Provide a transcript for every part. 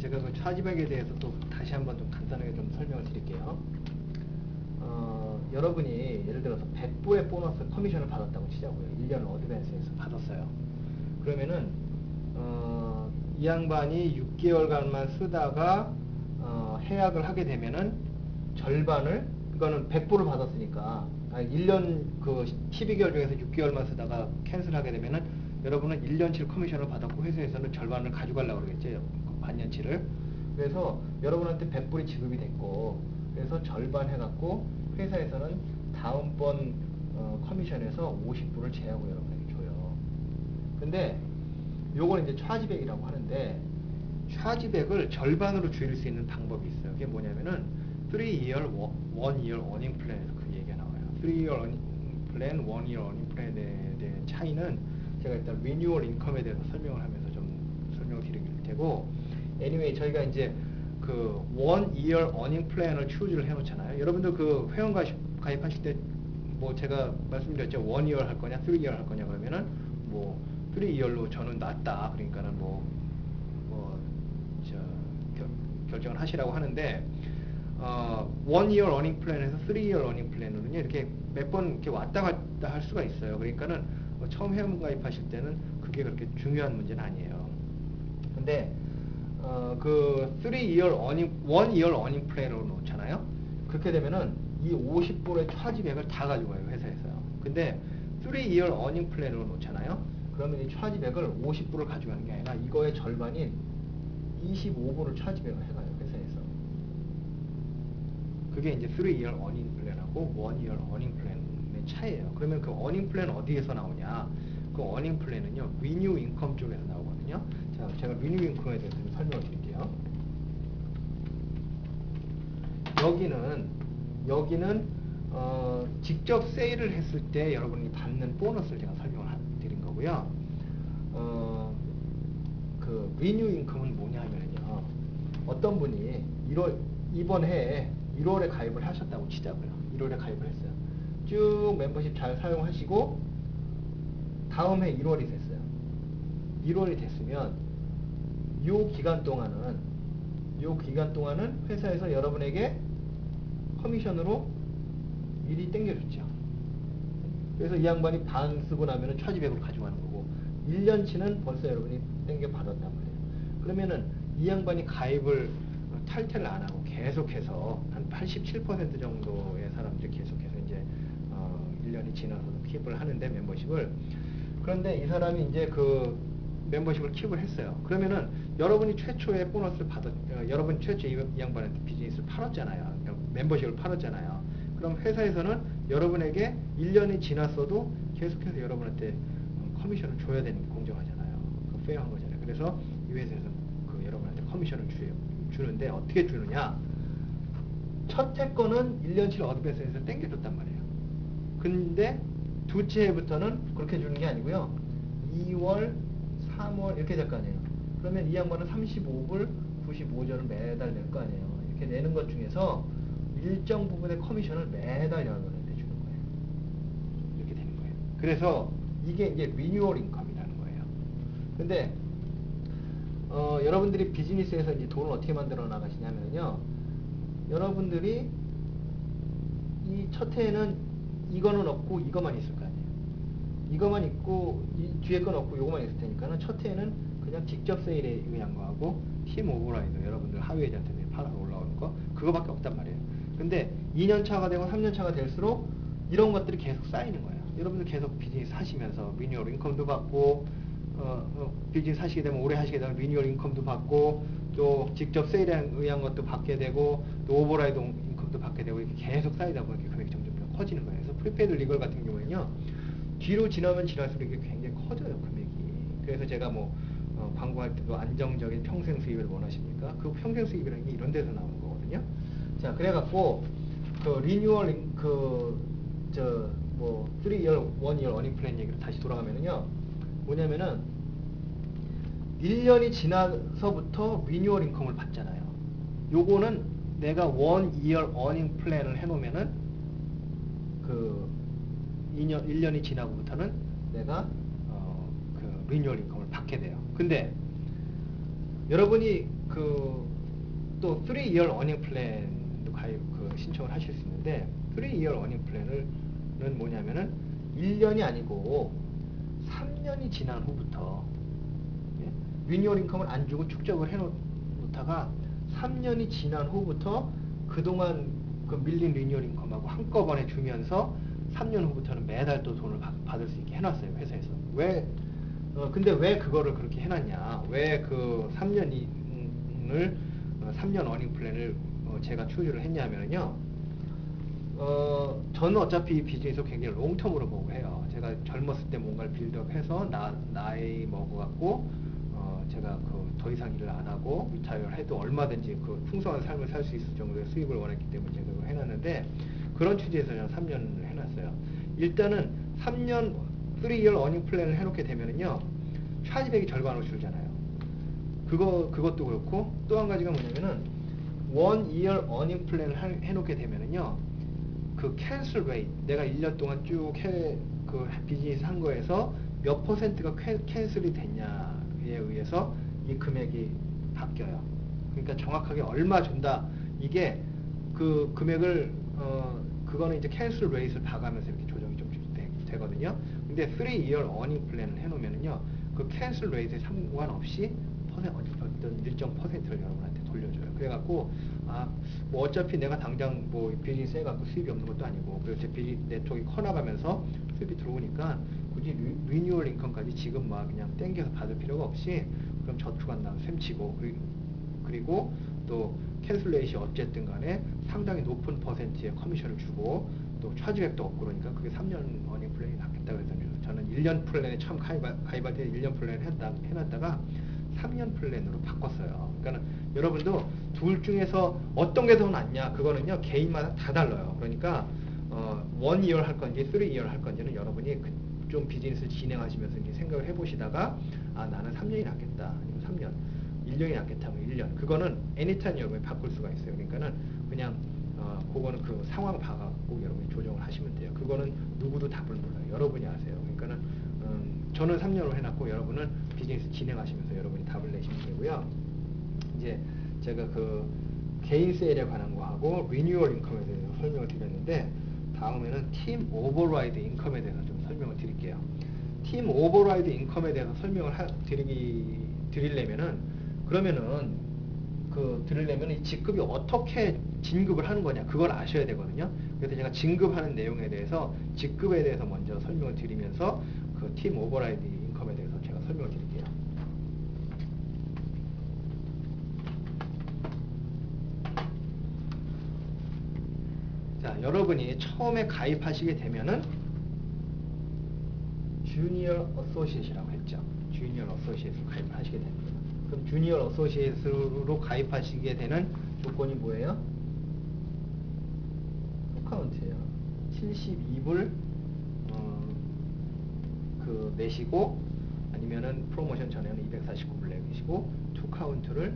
제가 그 차지백에 대해서 또 다시 한번 좀 간단하게 좀 설명을 드릴게요. 여러분이 예를 들어서 100불의 보너스 커미션을 받았다고 치자고요. 1년 어드밴스에서 받았어요. 그러면은 이 양반이 6개월간만 쓰다가 해약을 하게 되면은 절반을, 그거는 100불을 받았으니까 1년 그 12개월 중에서 6개월만 쓰다가 캔슬하게 되면은 여러분은 1년치를 커미션을 받았고 회사에서는 절반을 가져가려고 그러겠죠. 반년치를. 그래서 여러분한테 100불이 지급이 됐고, 그래서 절반 해갖고 회사에서는 다음번 커미션에서 50불을 제하고 여러분에게 줘요. 근데 요걸 이제 차지백이라고 하는데, 차지백을 절반으로 줄일 수 있는 방법이 있어요. 그게 뭐냐면은 3-year, 1-year earning plan, 그 얘기가 나와요. 3-year earning plan, 1-year earning plan에 대한 차이는 제가 일단 renewal income에 대해서 설명을 하면서 좀 설명을 드릴 테고, anyway 저희가 이제 그 1-year earning plan을 추진을 해놓잖아요. 여러분들 그 회원 가입하실 때 뭐 제가 말씀드렸죠. 1-year 할 거냐, 3-year 할 거냐 그러면은 뭐 3-year로 저는 낫다. 그러니까는 결정을 하시라고 하는데, 1-year earning plan에서 3-year earning plan으로는요, 이렇게 몇 번 이렇게 왔다 갔다 할 수가 있어요. 그러니까는 처음 회원 가입하실 때는 그게 그렇게 중요한 문제는 아니에요. 근데 그 3-year earning, 1-year earning plan으로 놓잖아요. 그렇게 되면은 이 50불의 차지백을 다 가져가요, 회사에서요. 근데 3-year earning plan으로 놓잖아요. 그러면 이 차지백을 50불을 가져가는 게 아니라 이거의 절반인 25불을 차지백을 해가요, 회사에서. 그게 이제 3-year earning plan하고 1-year earning plan의 차이예요. 그러면 그 earning plan 어디에서 나오냐? 그 earning plan은요, renew income 쪽에서 나오거든요. 자, 제가 renew income에 대해서 좀 설명을 드릴게요. 여기는 직접 세일을 했을 때 여러분이 받는 보너스를 제가 설명을 드린 거고요. 그 renew income은 뭐냐 하면요, 어떤 분이 이번 해에 1월에 가입을 하셨다고 치자고요. 1월에 가입을 했어요. 쭉 멤버십 잘 사용하시고 다음 해 1월이 됐어요. 1월이 됐으면 요 기간 동안은 회사에서 여러분에게 커미션으로 미리 땡겨줬죠. 그래서 이 양반이 반 쓰고 나면은 차지백으로 가져가는 거고, 1년치는 벌써 여러분이 땡겨 받았단 말이에요. 그러면은 이 양반이 가입을 탈퇴를 안 하고 계속해서 한 87% 정도의 사람들이 계속해서 이제 1년이 지나서도 킵을 하는데, 멤버십을. 그런데 이 사람이 이제 그 멤버십을 킵을 했어요. 그러면은 여러분이 최초에 보너스를 여러분 최초에 이 양반한테 비즈니스를 팔았잖아요. 멤버십을 팔았잖아요. 그럼 회사에서는 여러분에게 1년이 지났어도 계속해서 여러분한테 커미션을 줘야 되는 게 공정하잖아요. 그 페어한 거잖아요. 그래서 이 회사에서는 그 여러분한테 커미션을 주는데 어떻게 주느냐? 첫 해 거는 1년치 어드밴스에서 땡겨줬단 말이에요. 근데 두째 해부터는 그렇게 주는 게 아니고요. 2월, 3월 이렇게 될 거 아니에요. 그러면 이 양반은 35불, 95전을 매달 낼 거 아니에요. 이렇게 내는 것 중에서 일정 부분의 커미션을 매달 여러분한테 주는 거예요. 이렇게 되는 거예요. 그래서 이게 이제 리뉴얼 인컴이라는 거예요. 근데 여러분들이 비즈니스에서 이제 돈을 어떻게 만들어 나가시냐면요, 여러분들이 이 첫 해에는 이거는 없고 이거만 있을 거 아니에요. 이거만 있고 이 뒤에 건 없고 요거만 있을 테니까는 첫 해에는 그냥 직접 세일에 의한 거하고 팀 오버라이드, 여러분들 하위 에이전트들이 팔아서 올라오는 거, 그거밖에 없단 말이에요. 근데 2년 차가 되고 3년 차가 될수록 이런 것들이 계속 쌓이는 거예요. 여러분들 계속 비즈니스 하시면서 리뉴얼 인컴도 받고, 비즈니스 하시게 되면, 오래 하시게 되면 리뉴얼 인컴도 받고, 또 직접 세일에 의한 것도 받게 되고, 또 오버라이드 인컴도 받게 되고, 이렇게 계속 쌓이다 보니까 금액이 점점 커지는 거예요. 그래서 프리페이드 리걸 같은 경우에는요, 뒤로 지나면 지날수록 이게 굉장히 커져요, 금액이. 그래서 제가 뭐 광고할 때도 안정적인 평생 수입을 원하십니까? 그 평생 수입이라는 게 이런 데서 나오는 거거든요. 자, 그래갖고 그 리뉴얼 3-year, 1-year earning plan 얘기로 다시 돌아가면은요, 뭐냐면은 1년이 지나서부터 리뉴얼 인컴을 받잖아요. 요거는 내가 1-year earning plan을 해놓으면은 그 1년이 지나고부터는 내가 그 리뉴얼 인컴을 받게 돼요. 근데 여러분이 또 3-year earning plan도 신청을 하실 수 있는데 3-year earning plan은 뭐냐면은 1년이 아니고 3년이 지난 후부터 리뉴얼 인컴을 안 주고 축적을 해놓다가 3년이 지난 후부터 그동안 그 밀린 리뉴얼 인컴하고 한꺼번에 주면서 3년 후부터는 매달 또 돈을 받을 수 있게 해놨어요, 회사에서. 근데 왜 그거를 그렇게 해놨냐? 왜 그 3년 어닝 플랜을 제가 추진을 했냐면요. 저는 어차피 비즈니스 굉장히 롱텀으로 보고 해요. 제가 젊었을 때 뭔가를 빌드업해서 나이 먹어갖고 제가 더 이상 일을 안 하고 리타이어를 해도 얼마든지 그 풍성한 삶을 살 수 있을 정도의 수입을 원했기 때문에 제가 그걸 해놨는데 그런 취지에서 저는 3년을 해놨어요. 일단은 3-year earning 플랜을 해놓게 되면은요 차지백이 절반으로 줄잖아요. 그것도 그렇고 또 한 가지가 뭐냐면은 1-year earning 플랜을 해놓게 되면은요 그 캔슬 레이트 내가 1년 동안 쭉 그 비즈니스 한 거에서 몇 퍼센트가 캔슬이 됐냐에 의해서 이 금액이 바뀌어요. 그러니까 정확하게 얼마 준다 이게 그 금액을 그거는 이제 캔슬 레이트를 봐가면서 이렇게 조정이 좀 되거든요. 근데 3-year earning 플랜을 해놓으면은요 그 캔슬 레이트에 상관없이 어떤 일정 퍼센트를 여러분한테 돌려줘요. 그래갖고 뭐 어차피 내가 당장 뭐 비즈니스 해갖고 수입이 없는 것도 아니고 그리고 제 비즈니스 네트워크가 커나가면서 수입이 들어오니까 굳이 리뉴얼 인컴까지 지금 막 그냥 땡겨서 받을 필요가 없이 그럼 저축한 다음 셈치고 그리고 또 캔슬레이시 어쨌든 간에 상당히 높은 퍼센트의 커미션을 주고 또 차지백도 없고 그러니까 그게 3년 어닝 플랜이 낫겠다 그래서 저는 1년 플랜에 처음 가입할 때 1년 플랜을 해놨다가 3년 플랜으로 바꿨어요. 그러니까 여러분도 둘 중에서 어떤 게 더 낫냐 그거는요 개인마다 다 달라요. 그러니까 1-year 할 건지 3-year 할 건지는 여러분이 좀 비즈니스 진행하시면서 이제 생각을 해보시다가 나는 3년이 낫겠다 아니면 3년 1년이 낫겠다 하면 1년 그거는 anytime 여러분이 바꿀 수가 있어요. 그러니까는 그냥 그거는 그 상황 봐갖고 여러분이 조정을 하시면 돼요. 그거는 누구도 답을 몰라요. 여러분이 아세요. 그러니까는 저는 3년으로 해놨고 여러분은 비즈니스 진행하시면서 여러분이 답을 내시면 되고요. 이제 제가 그 개인 세일에 관한 거 하고 리뉴얼 인컴에 대해서 설명을 드렸는데 다음에는 팀 오버라이드 인컴에 대해서 좀 설명을 드릴게요. 팀 오버라이드 인컴에 대해서 설명을 드리려면은 이 직급이 어떻게 진급을 하는 거냐 그걸 아셔야 되거든요. 그래서 제가 진급하는 내용에 대해서 직급에 대해서 먼저 설명을 드리면서 그 팀 오버라이드 인컴에 대해서 제가 설명을 드릴게요. 자, 여러분이 처음에 가입하시게 되면은 주니어 어소시에이트라고 했죠. 주니어 어소시에이트로 가입하시게 됩니다. 그럼 주니어 어소시에이트로 가입하시게 되는 조건이 뭐예요? 투카운트예요. 72불 내시고 아니면은 프로모션 전에는 249불 내시고 투카운트를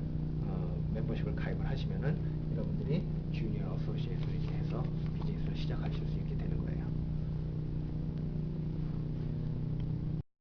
멤버십을 가입을 하시면은 여러분들이 주니어 어소시에이트로 이렇게 해서 비즈니스를 시작하실 수 있게